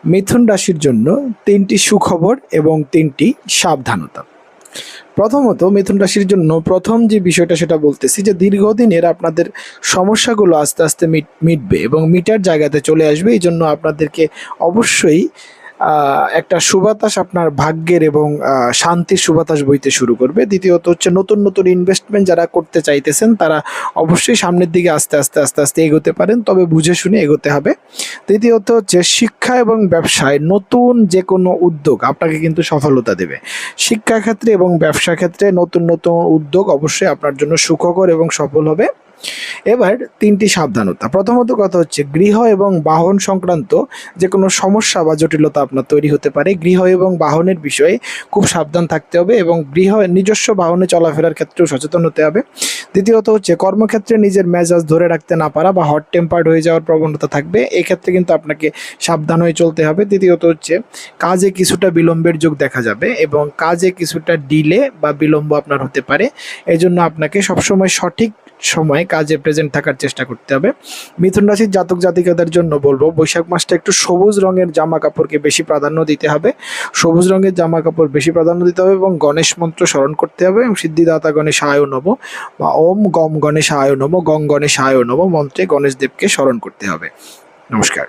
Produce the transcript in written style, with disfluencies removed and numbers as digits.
মিথুন রাশির জন্য ৩টি সুখবর এবং ৩টি সাবধানতা। প্রথমত মিথুন রাশির জন্য প্রথম যে বিষয়টা সেটা বলতেছি যে দীর্ঘদিনের আপনাদের সমস্যাগুলো আস্তে আস্তে মিটবে এবং মিটার জায়গাতে চলে আসবে। এই জন্য আপনাদেরকে অবশ্যই একটা সুবাতাস আপনার ভাগ্যের এবং শান্তির সুবাতাস বইতে শুরু করবে। দ্বিতীয়ত হচ্ছে নতুন নতুন ইনভেস্টমেন্ট যারা করতে চাইতেছেন তারা অবশ্যই সামনের দিকে আস্তে আস্তে আস্তে আস্তে এগোতে পারেন, তবে বুঝে শুনে এগোতে হবে। তৃতীয়ত হচ্ছে শিক্ষা এবং ব্যবসায় নতুন যে কোনো উদ্যোগ আপনাকে কিন্তু সফলতা দেবে। শিক্ষা ক্ষেত্রে এবং ব্যবসা ক্ষেত্রে নতুন নতুন উদ্যোগ অবশ্যই আপনার জন্য সুখকর এবং সফল হবে। এবার ৩টি সাবধানতা। প্রথমত কথা হচ্ছে গৃহ এবং বাহন সংক্রান্ত যে কোনো সমস্যা বা জটিলতা আপনার তৈরি হতে পারে। গৃহ এবং বাহনের বিষয়ে খুব সাবধান থাকতে হবে এবং নিজস্ব বাহনে চলাফেরার ক্ষেত্রেও সচেতন হতে হবে। দ্বিতীয়ত হচ্ছে কর্মক্ষেত্রে নিজের মেজাজ ধরে রাখতে না পারা বা হট টেম্পার্ড হয়ে যাওয়ার প্রবণতা থাকবে, এক্ষেত্রে কিন্তু আপনাকে সাবধান হয়ে চলতে হবে। তৃতীয়ত হচ্ছে কাজে কিছুটা বিলম্বের যোগ দেখা যাবে এবং কাজে কিছুটা ডিলে বা বিলম্ব আপনার হতে পারে। এই জন্য আপনাকে সবসময় সঠিক সময় কাজে প্রেজেন্ট থাকার চেষ্টা করতে হবে। মিথুন রাশির জাতক জাতিকাদের জন্য বলবো বৈশাখ মাসটা একটু সবুজ রঙের জামা কাপড়কে বেশি প্রাধান্য দিতে হবে। সবুজ রঙের জামা কাপড় বেশি প্রাধান্য দিতে হবে এবং গণেশ মন্ত্র স্মরণ করতে হবে এবং সিদ্ধিদাতা গণেশায় নমঃ বা ওম গম গণেশায় নমঃ গং গণেশায় নমঃ মন্ত্রে গণেশ দেবকে স্মরণ করতে হবে। নমস্কার।